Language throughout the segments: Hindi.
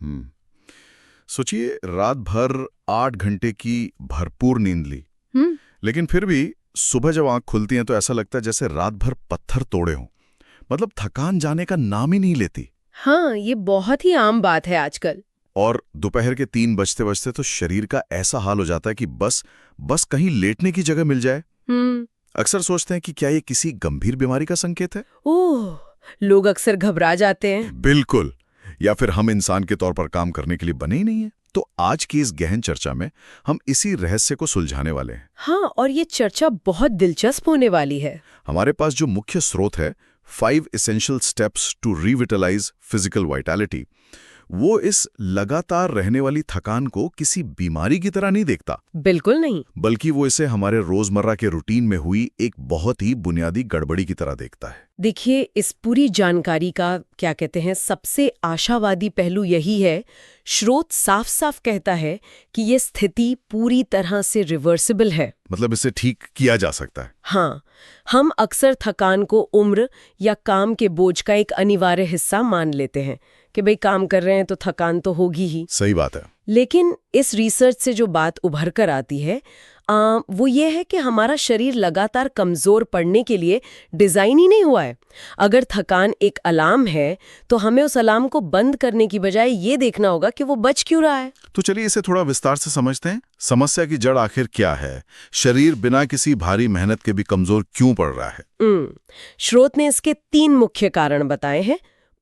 हम्म। सोचिए, रात भर 8 घंटे की भरपूर नींद ली, हम्म। लेकिन फिर भी सुबह जब आंख खुलती है तो ऐसा लगता है जैसे रात भर पत्थर तोड़े हों। मतलब थकान जाने का नाम ही नहीं लेती। हाँ, ये बहुत ही आम बात है आजकल। और दोपहर के 3 बजते बजते तो शरीर का ऐसा हाल हो जाता है कि बस बस कहीं लेटने की जगह मिल जाए। हम्म। अक्सर सोचते हैं कि क्या ये किसी गंभीर बीमारी का संकेत है। ओह, लोग अक्सर घबरा जाते हैं। बिल्कुल। या फिर हम इंसान के तौर पर काम करने के लिए बने ही नहीं है। तो आज की इस गहन चर्चा में हम इसी रहस्य को सुलझाने वाले हैं। हाँ, और ये चर्चा बहुत दिलचस्प होने वाली है। हमारे पास जो मुख्य स्रोत है, 5 essential steps to revitalise physical vitality, वो इस लगातार रहने वाली थकान को किसी बीमारी की तरह नहीं देखता, बिल्कुल नहीं। बल्कि वो इसे हमारे रोजमर्रा के रूटीन में हुई एक बहुत ही बुनियादी गड़बड़ी की तरह देखता है। देखिए, इस पूरी जानकारी का क्या कहते हैं, सबसे आशावादी पहलू यही है, स्रोत साफ साफ कहता है कि ये स्थिति पूरी तरह से रिवर्सिबल है। मतलब इसे ठीक किया जा सकता है। हाँ, हम अक्सर थकान को उम्र या काम के बोझ का एक अनिवार्य हिस्सा मान लेते हैं कि भाई काम कर रहे हैं तो थकान तो होगी ही। सही बात है। लेकिन इस रिसर्च से जो बात उभर कर आती है वो ये है कि हमारा शरीर लगातार कमजोर पड़ने के लिए डिजाइन ही नहीं हुआ है। अगर थकान एक अलार्म है तो हमें उस अलार्म को बंद करने की बजाय ये देखना होगा कि वो बज क्यों रहा है। तो चलिए इसे थोड़ा विस्तार से समझते हैं। समस्या की जड़ आखिर क्या है? शरीर बिना किसी भारी मेहनत के भी कमजोर क्यों पड़ रहा है? स्रोत ने इसके 3 मुख्य कारण बताए हैं: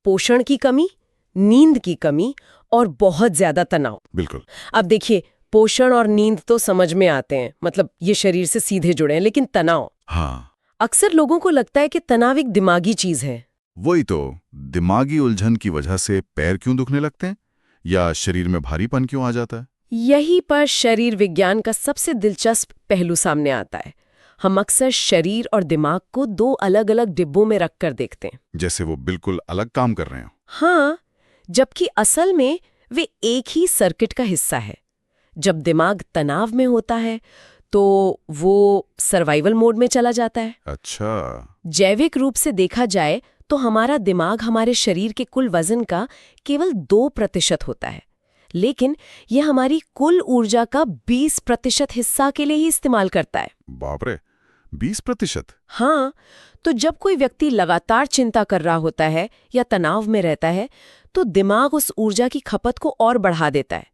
पोषण की कमी, नींद की कमी और बहुत ज्यादा तनाव। बिल्कुल। अब देखिए, पोषण और नींद तो समझ में आते हैं, मतलब ये शरीर से सीधे जुड़े हैं, लेकिन तनाव, हाँ, अक्सर लोगों को लगता है कि तनाव एक दिमागी चीज है। वही तो। दिमागी उलझन की वजह से पैर क्यों दुखने लगते हैं या शरीर में भारीपन क्यों आ जाता है? यहीं पर शरीर विज्ञान का सबसे दिलचस्प पहलू सामने आता है। हम अक्सर शरीर और दिमाग को 2 अलग अलग डिब्बों में रखकर देखते हैं, जैसे वो बिल्कुल अलग काम कर रहे हो। हाँ, जबकि असल में वे एक ही सर्किट का हिस्सा है। जब दिमाग तनाव में होता है तो वो सर्वाइवल मोड में चला जाता है। अच्छा। जैविक रूप से देखा जाए तो हमारा दिमाग हमारे शरीर के कुल वजन का केवल 2% होता है, लेकिन यह हमारी कुल ऊर्जा का 20% हिस्सा के लिए ही इस्तेमाल करता है। बाप रे, 20%? हाँ, तो जब कोई व्यक्ति लगातार चिंता कर रहा होता है या तनाव में रहता है तो दिमाग उस ऊर्जा की खपत को और बढ़ा देता है।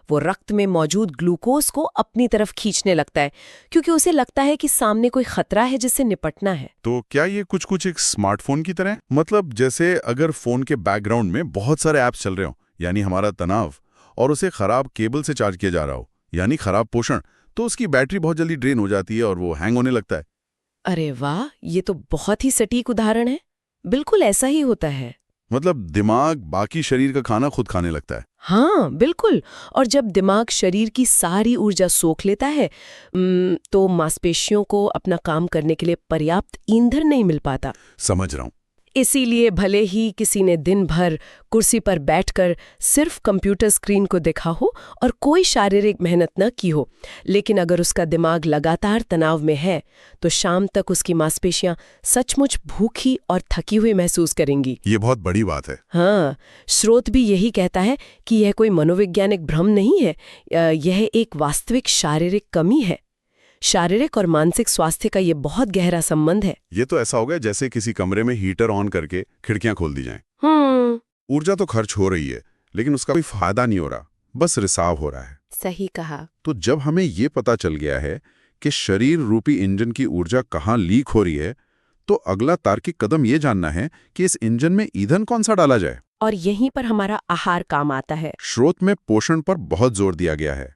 वो रक्त में मौजूद ग्लूकोज को अपनी तरफ खींचने लगता है, क्योंकि उसे लगता है कि सामने कोई खतरा है जिससे निपटना है। तो क्या ये कुछ एक स्मार्टफोन की तरह है? मतलब जैसे अगर फोन के बैकग्राउंड में बहुत सारे ऐप्स चल रहे हो, यानी हमारा तनाव, और उसे खराब केबल से चार्ज किया जा रहा हो, यानी खराब पोषण, तो उसकी बैटरी बहुत जल्दी ड्रेन हो जाती है और वो हैंग होने लगता है। अरे वाह, ये तो बहुत ही सटीक उदाहरण है। बिल्कुल ऐसा ही होता है। मतलब दिमाग बाकी शरीर का खाना खुद खाने लगता है। हाँ, बिल्कुल। और जब दिमाग शरीर की सारी ऊर्जा सोख लेता है तो मांसपेशियों को अपना काम करने के लिए पर्याप्त ईंधन नहीं मिल पाता। समझ रहा हूँ। इसीलिए भले ही किसी ने दिन भर कुर्सी पर बैठकर सिर्फ कंप्यूटर स्क्रीन को देखा हो और कोई शारीरिक मेहनत न की हो, लेकिन अगर उसका दिमाग लगातार तनाव में है तो शाम तक उसकी मांसपेशियां सचमुच भूखी और थकी हुई महसूस करेंगी। ये बहुत बड़ी बात है। हाँ, स्रोत भी यही कहता है कि यह कोई मनोवैज्ञानिक भ्रम नहीं है, यह एक वास्तविक शारीरिक कमी है। शारीरिक और मानसिक स्वास्थ्य का ये बहुत गहरा संबंध है। ये तो ऐसा हो गया जैसे किसी कमरे में हीटर ऑन करके खिड़कियां खोल दी जाएं। ऊर्जा तो खर्च हो रही है, लेकिन उसका कोई फायदा नहीं हो रहा, बस रिसाव हो रहा है। सही कहा। तो जब हमें ये पता चल गया है कि शरीर रूपी इंजन की ऊर्जा कहाँ लीक हो रही है, तो अगला तार्किक कदम ये जानना है कि इस इंजन में ईंधन कौन सा डाला जाए। और यहीं पर हमारा आहार काम आता है। स्रोत में पोषण पर बहुत जोर दिया गया है।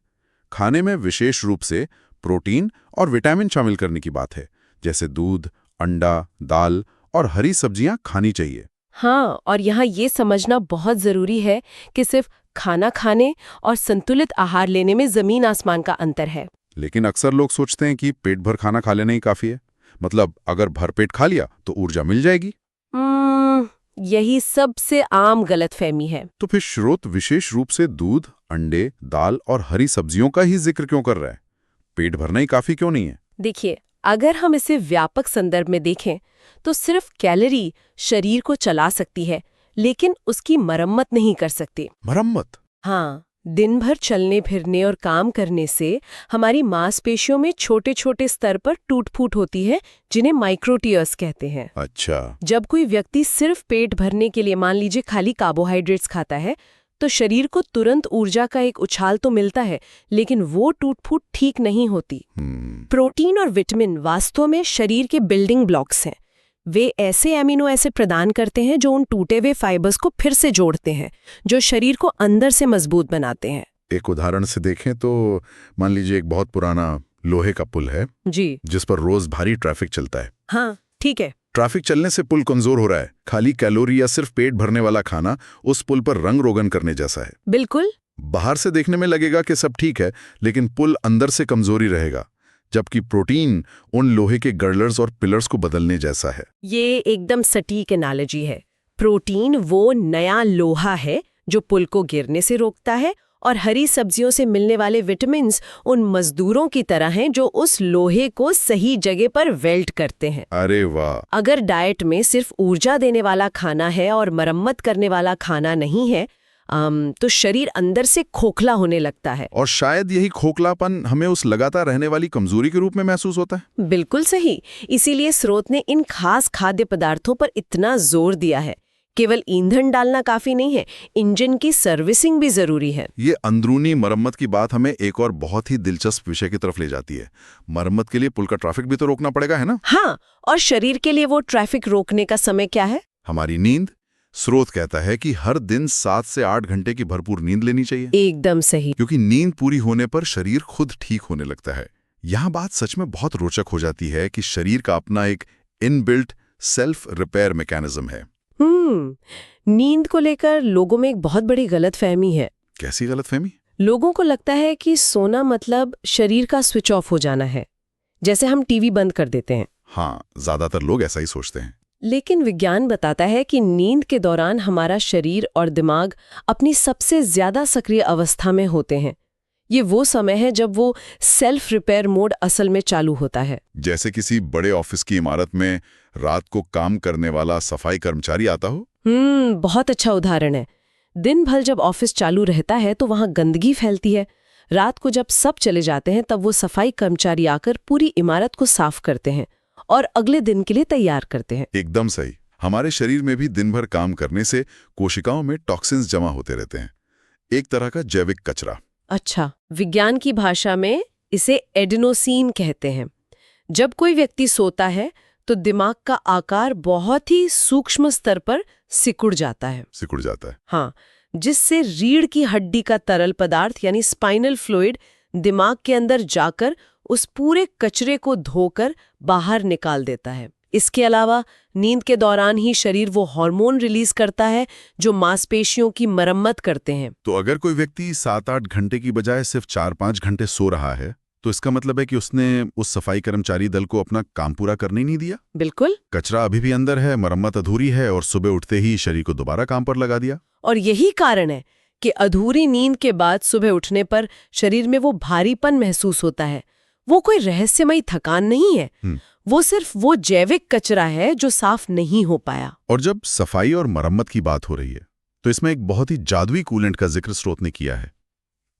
खाने में विशेष रूप से प्रोटीन और विटामिन शामिल करने की बात है, जैसे दूध, अंडा, दाल और हरी सब्जियां खानी चाहिए। हाँ, और यहाँ ये समझना बहुत जरूरी है कि सिर्फ खाना खाने और संतुलित आहार लेने में जमीन आसमान का अंतर है। लेकिन अक्सर लोग सोचते हैं कि पेट भर खाना खा लेना ही काफी है, मतलब अगर भरपेट खा लिया तो ऊर्जा मिल जाएगी। यही सबसे आम गलतफहमी है। तो फिर स्रोत विशेष रूप से दूध, अंडे, दाल और हरी सब्जियों का ही जिक्र क्यों कर रहा है? पेट भरना ही काफी क्यों नहीं है? देखिए, अगर हम इसे व्यापक संदर्भ में देखें तो सिर्फ कैलोरी शरीर को चला सकती है, लेकिन उसकी मरम्मत नहीं कर सकती। मरम्मत? हाँ, दिन भर चलने फिरने और काम करने से हमारी मांसपेशियों में छोटे छोटे स्तर पर टूट-फूट होती है, जिन्हें माइक्रोटियर्स कहते हैं। अच्छा। जब कोई व्यक्ति सिर्फ पेट भरने के लिए मान लीजिए खाली कार्बोहाइड्रेट्स खाता है, तो शरीर को तुरंत ऊर्जा का एक उछाल तो मिलता है, लेकिन वो टूट-फूट ठीक नहीं होती। प्रोटीन और विटामिन वास्तव में शरीर के बिल्डिंग ब्लॉक्स हैं। वे ऐसे एमिनो एसिड प्रदान करते हैं जो उन टूटे हुए फाइबर्स को फिर से जोड़ते हैं, जो शरीर को अंदर से मजबूत बनाते हैं। एक उदाहरण से देखें तो मान लीजिए एक बहुत पुराना लोहे का पुल है जी, जिस पर रोज भारी ट्रैफिक चलता है। हाँ, ठीक है। ट्रैफिक चलने से पुल कमजोर हो रहा है। खाली कैलोरी या सिर्फ पेट भरने वाला खाना उस पुल पर रंग रोगन करने जैसा है। बिल्कुल। बाहर से देखने में लगेगा कि सब ठीक है, लेकिन पुल अंदर से कमजोरी रहेगा, जबकि प्रोटीन उन लोहे के गर्डर्स और पिलर्स को बदलने जैसा है। ये एकदम सटीक एनालॉजी है। प्रोटीन वो नया लोहा है जो पुल को गिरने से रोकता है, और हरी सब्जियों से मिलने वाले विटामिन्स उन मजदूरों की तरह हैं जो उस लोहे को सही जगह पर वेल्ड करते हैं। अरे वाह! अगर डाइट में सिर्फ ऊर्जा देने वाला खाना है और मरम्मत करने वाला खाना नहीं है, तो शरीर अंदर से खोखला होने लगता है। और शायद यही खोखलापन हमें उस लगातार रहने वाली कमजोरी के रूप में महसूस होता है। बिल्कुल सही। इसीलिए स्रोत ने इन खास खाद्य पदार्थों पर इतना जोर दिया है। केवल ईंधन डालना काफी नहीं है, इंजन की सर्विसिंग भी जरूरी है। ये अंदरूनी मरम्मत की बात हमें एक और बहुत ही दिलचस्प विषय की तरफ ले जाती है। मरम्मत के लिए पुल का ट्रैफिक भी तो रोकना पड़ेगा, है ना? हाँ, और शरीर के लिए वो ट्रैफिक रोकने का समय क्या है? हमारी नींद। स्रोत कहता है कि हर दिन 7 से 8 घंटे की भरपूर नींद लेनी चाहिए। एकदम सही। क्योंकि नींद पूरी होने पर शरीर खुद ठीक होने लगता है। यहाँ बात सच में बहुत रोचक हो जाती है कि शरीर का अपना एक इनबिल्ट सेल्फ रिपेयर मैकेनिज्म है। नींद को लेकर लोगों में एक बहुत बड़ी गलतफहमी है। कैसी गलतफहमी? लोगों को लगता है कि सोना मतलब शरीर का स्विच ऑफ हो जाना है, जैसे हम टीवी बंद कर देते हैं। हाँ, ज्यादातर लोग ऐसा ही सोचते हैं। लेकिन विज्ञान बताता है कि नींद के दौरान हमारा शरीर और दिमाग अपनी सबसे ज्यादा सक्रिय अवस्था में होते हैं। ये वो समय है जब वो सेल्फ रिपेयर मोड असल में चालू होता है। जैसे किसी बड़े ऑफिस की इमारत में रात को काम करने वाला सफाई कर्मचारी आता हो। बहुत अच्छा उदाहरण है। दिन भर जब ऑफिस चालू रहता है तो वहां गंदगी फैलती है। रात को जब सब चले जाते हैं तब वो सफाई कर्मचारी आकर पूरी इमारत को साफ करते हैं और अगले दिन के लिए तैयार करते हैं। एकदम सही। हमारे शरीर में भी दिन भर काम करने से कोशिकाओं में टॉक्सिन्स जमा होते रहते हैं, एक तरह का जैविक कचरा। अच्छा, विज्ञान की भाषा में इसे एडेनोसिन कहते हैं। जब कोई व्यक्ति सोता है तो दिमाग का आकार बहुत ही सूक्ष्म स्तर पर सिकुड़ जाता है। हाँ, जिससे रीढ़ की हड्डी का तरल पदार्थ यानी स्पाइनल फ्लूइड दिमाग के अंदर जाकर उस पूरे कचरे को धोकर बाहर निकाल देता है। इसके अलावा नींद के दौरान ही शरीर वो हार्मोन रिलीज करता है जो मांसपेशियों की मरम्मत करते हैं। तो अगर कोई व्यक्ति 7-8 घंटे की बजाय सिर्फ 4-5 घंटे सो रहा है, तो इसका मतलब है कि उसने उस सफाई कर्मचारी दल को अपना काम पूरा करने नहीं दिया। बिल्कुल। कचरा अभी भी अंदर है, मरम्मत अधूरी है, और सुबह उठते ही शरीर को दोबारा काम पर लगा दिया। और यही कारण है कि अधूरी नींद के बाद सुबह उठने पर शरीर में वो भारीपन महसूस होता है। वो कोई रहस्यमयी थकान नहीं है, वो सिर्फ वो जैविक कचरा है जो साफ नहीं हो पाया। और जब सफाई और मरम्मत की बात हो रही है तो इसमें एक बहुत ही जादुई कूलेंट का जिक्र स्रोत ने किया है,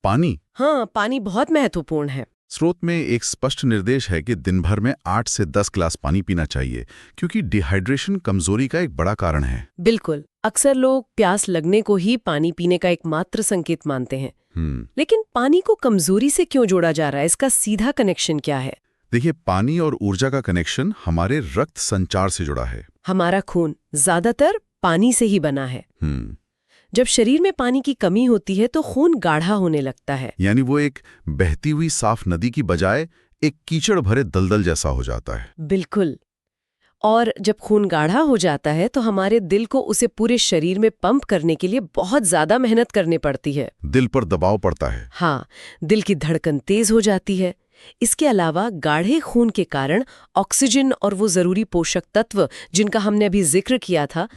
पानी। हाँ, पानी बहुत महत्वपूर्ण है। स्रोत में एक स्पष्ट निर्देश है कि दिन भर में 8 से 10 ग्लास पानी पीना चाहिए, क्योंकि डिहाइड्रेशन कमजोरी का एक बड़ा कारण है। बिल्कुल। अक्सर लोग प्यास लगने को ही पानी पीने का एकमात्र संकेत मानते हैं। लेकिन पानी को कमजोरी से क्यों जोड़ा जा रहा है? इसका सीधा कनेक्शन क्या है? देखिए, पानी और ऊर्जा का कनेक्शन हमारे रक्त संचार से जुड़ा है। हमारा खून ज्यादातर पानी से ही बना है। जब शरीर में पानी की कमी होती है तो खून गाढ़ा होने लगता है, यानी वो एक बहती हुई साफ नदी की बजाय एक कीचड़ भरे दलदल जैसा हो जाता है। बिल्कुल। और जब खून गाढ़ा हो जाता है तो हमारे दिल को उसे पूरे शरीर में पंप करने के लिए बहुत ज्यादा मेहनत करनी पड़ती है। दिल पर दबाव पड़ता है। हाँ, दिल की धड़कन तेज हो जाती है। इसके अलावा गाढ़े खून के कारण ऑक्सीजन और वो जरूरी पोषक तत्व जिनका हमने अभी जिक्र किया था,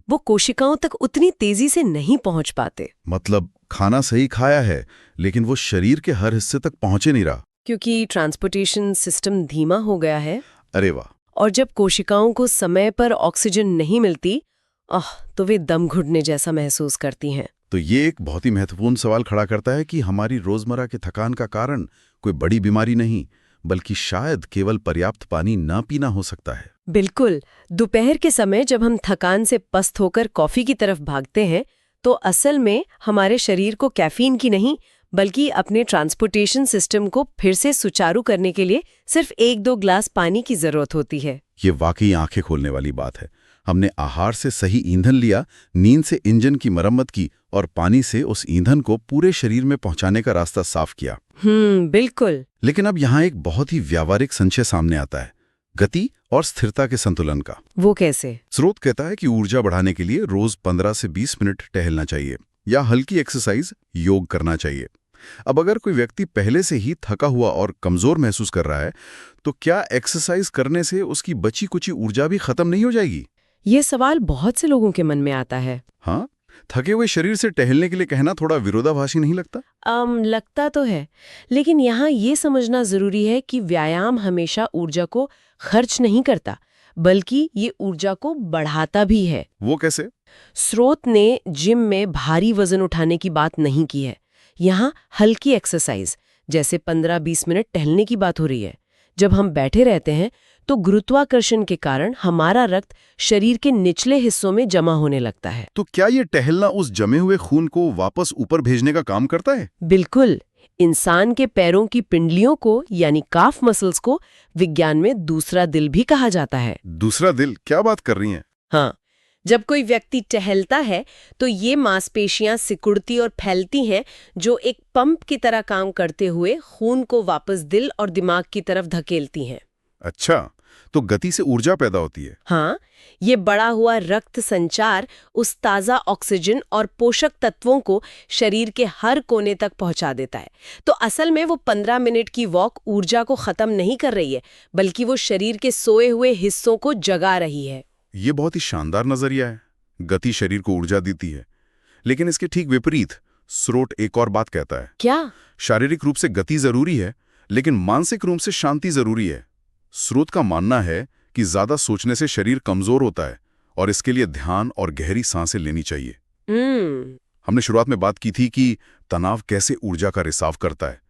वो कोशिकाओं तक उतनी तेजी से नहीं पहुंच पाते। मतलब खाना सही खाया है, लेकिन वो शरीर के हर हिस्से तक पहुंचे नहीं रहा, क्योंकि ट्रांसपोर्टेशन सिस्टम धीमा हो गया है। अरे वाह! और जब कोशिकाओं को समय पर ऑक्सीजन नहीं मिलती, तो वे दम घुटने जैसा महसूस करती हैं। तो ये एक बहुत ही महत्वपूर्ण सवाल खड़ा करता है कि हमारी रोजमर्रा के थकान का कारण कोई बड़ी बीमारी नहीं, बल्कि शायद केवल पर्याप्त पानी ना पीना हो सकता है। बिल्कुल। दोपहर के समय जब हम थकान से पस्त होकर कॉफी की तरफ भागते हैं, तो असल में हमारे शरीर को कैफीन की नहीं, बल्कि अपने ट्रांसपोर्टेशन सिस्टम को फिर से सुचारू करने के लिए सिर्फ 1-2 ग्लास पानी की जरूरत होती है। ये वाकई आंखें खोलने वाली बात है। हमने आहार से सही ईंधन लिया, नींद से इंजन की मरम्मत की और पानी से उस ईंधन को पूरे शरीर में पहुंचाने का रास्ता साफ किया। बिल्कुल। लेकिन अब यहाँ एक बहुत ही व्यावहारिक संशय सामने आता है, गति और स्थिरता के संतुलन का। वो कैसे? स्रोत कहता है कि ऊर्जा बढ़ाने के लिए रोज 15 से 20 मिनट टहलना चाहिए या हल्की एक्सरसाइज, योग करना चाहिए। अब अगर कोई व्यक्ति पहले से ही थका हुआ और कमजोर महसूस कर रहा है, तो क्या एक्सरसाइज करने से उसकी बची कुची ऊर्जा भी खत्म नहीं हो जाएगी? ये सवाल बहुत से लोगों के मन में आता है। हाँ, थके हुए शरीर से टहलने के लिए कहना थोड़ा विरोधाभासी नहीं लगता? लगता तो है, लेकिन यहाँ ये समझना जरूरी है कि व्यायाम हमेशा ऊर्जा को खर्च नहीं करता, बल्कि ये ऊर्जा को बढ़ाता भी है। वो कैसे? स्रोत ने जिम में भारी वजन उठाने की बात नहीं की है। यहाँ हल्की एक्सरसाइज जैसे 15-20 मिनट टहलने की बात हो रही है। जब हम बैठे रहते हैं तो गुरुत्वाकर्षण के कारण हमारा रक्त शरीर के निचले हिस्सों में जमा होने लगता है। तो क्या ये टहलना उस जमे हुए खून को वापस ऊपर भेजने का काम करता है? बिल्कुल। इंसान के पैरों की पिंडलियों को यानी काफ मसल्स को विज्ञान में दूसरा दिल भी कहा जाता है। दूसरा दिल? क्या बात कर रही हैं? हाँ, जब कोई व्यक्ति टहलता है तो ये मांसपेशियां सिकुड़ती और फैलती हैं, जो एक पंप की तरह काम करते हुए खून को वापस दिल और दिमाग की तरफ धकेलती हैं। अच्छा, तो गति से ऊर्जा पैदा होती है? हाँ, ये बढ़ा हुआ रक्त संचार उस ताज़ा ऑक्सीजन और पोषक तत्वों को शरीर के हर कोने तक पहुंचा देता है। तो असल में वो 15 मिनट की वॉक ऊर्जा को खत्म नहीं कर रही है, बल्कि वो शरीर के सोए हुए हिस्सों को जगा रही है। ये बहुत ही शानदार नजरिया है। गति शरीर को ऊर्जा देती है, लेकिन इसके ठीक विपरीत स्रोत एक और बात कहता है। क्या? शारीरिक रूप से गति जरूरी है, लेकिन मानसिक रूप से शांति जरूरी है। स्रोत का मानना है कि ज्यादा सोचने से शरीर कमजोर होता है और इसके लिए ध्यान और गहरी सांसें लेनी चाहिए। हमने शुरुआत में बात की थी कि तनाव कैसे ऊर्जा का रिसाव करता है।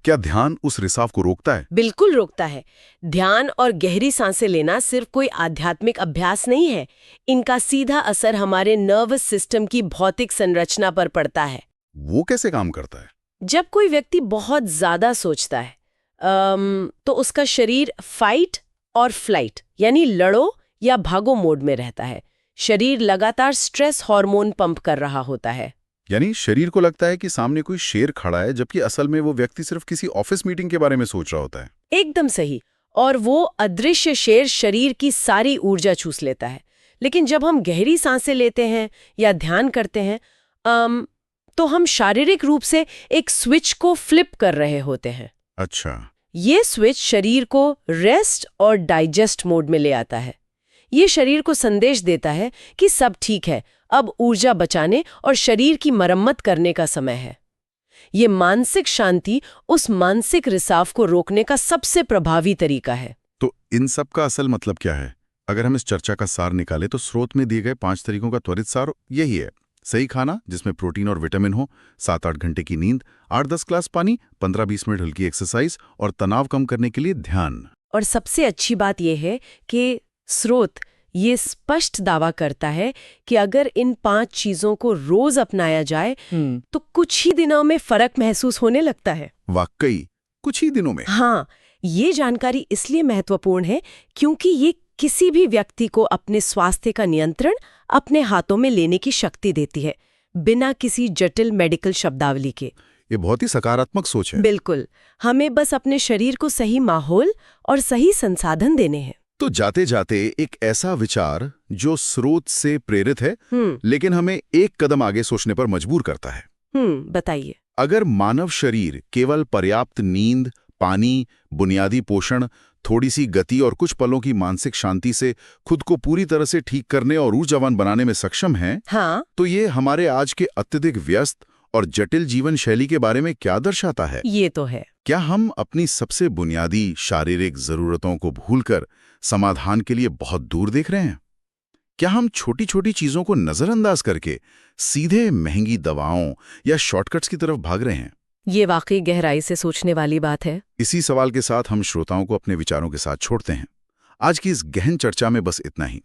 क्या ध्यान उस रिसाव को रोकता है? बिल्कुल रोकता है। ध्यान और गहरी सांसें लेना सिर्फ कोई आध्यात्मिक अभ्यास नहीं है, इनका सीधा असर हमारे नर्वस सिस्टम की भौतिक संरचना पर पड़ता है। वो कैसे काम करता है? जब कोई व्यक्ति बहुत ज्यादा सोचता है तो उसका शरीर फाइट और फ्लाइट यानी लड़ो या भागो मोड में रहता है। शरीर लगातार स्ट्रेस हार्मोन पंप कर रहा होता है। यानी शरीर को लगता है कि सामने कोई शेर खड़ा है, जबकि असल में वो व्यक्ति सिर्फ किसी ऑफिस मीटिंग के बारे में सोच रहा होता है। एकदम सही। और वो अदृश्य शेर शरीर की सारी ऊर्जा चूस लेता है। लेकिन जब हम गहरी सांसें लेते हैं या ध्यान करते हैं तो हम शारीरिक रूप से एक स्विच को फ्लिप कर रहे होते हैं। अच्छा। ये स्विच शरीर को रेस्ट और डाइजेस्ट मोड में ले आता है। ये शरीर को संदेश देता है कि सब ठीक है, अब ऊर्जा बचाने और शरीर की मरम्मत करने का समय है। ये मानसिक शांति उस मानसिक रिसाव को रोकने का सबसे प्रभावी तरीका है। तो इन सब का असल मतलब क्या है? अगर हम इस चर्चा का सार निकालें तो स्रोत में दिए गए 5 तरीकों का त्वरित सार यही है। सही खाना जिसमें प्रोटीन और विटामिन हो, 7-8 घंटे की नींद, 8-10 ग्लास पानी, 15-20 मिनट हल्की एक्सरसाइज और तनाव कम करने के लिए ध्यान। और सबसे अच्छी बात यह है कि स्रोत ये स्पष्ट दावा करता है कि अगर इन 5 चीजों को रोज अपनाया जाए तो कुछ ही दिनों में फर्क महसूस होने लगता है। वाकई कुछ ही दिनों में? हाँ, ये जानकारी इसलिए महत्वपूर्ण है क्योंकि ये किसी भी व्यक्ति को अपने स्वास्थ्य का नियंत्रण अपने हाथों में लेने की शक्ति देती है, बिना किसी जटिल मेडिकल शब्दावली के। ये बहुत ही सकारात्मक सोच है। बिल्कुल। हमें बस अपने शरीर को सही माहौल और सही संसाधन देने हैं। तो जाते जाते एक ऐसा विचार जो स्रोत से प्रेरित है, लेकिन हमें एक कदम आगे सोचने पर मजबूर करता है। बताइए। अगर मानव शरीर केवल पर्याप्त नींद, पानी, बुनियादी पोषण, थोड़ी सी गति और कुछ पलों की मानसिक शांति से खुद को पूरी तरह से ठीक करने और ऊर्जावान बनाने में सक्षम है, तो ये हमारे आज के अत्यधिक व्यस्त और जटिल जीवन शैली के बारे में क्या दर्शाता है? ये तो है। क्या हम अपनी सबसे बुनियादी शारीरिक जरूरतों को भूलकर समाधान के लिए बहुत दूर देख रहे हैं? क्या हम छोटी छोटी चीजों को नजरअंदाज करके सीधे महंगी दवाओं या शॉर्टकट्स की तरफ भाग रहे हैं? ये वाकई गहराई से सोचने वाली बात है। इसी सवाल के साथ हम श्रोताओं को अपने विचारों के साथ छोड़ते हैं। आज की इस गहन चर्चा में बस इतना ही।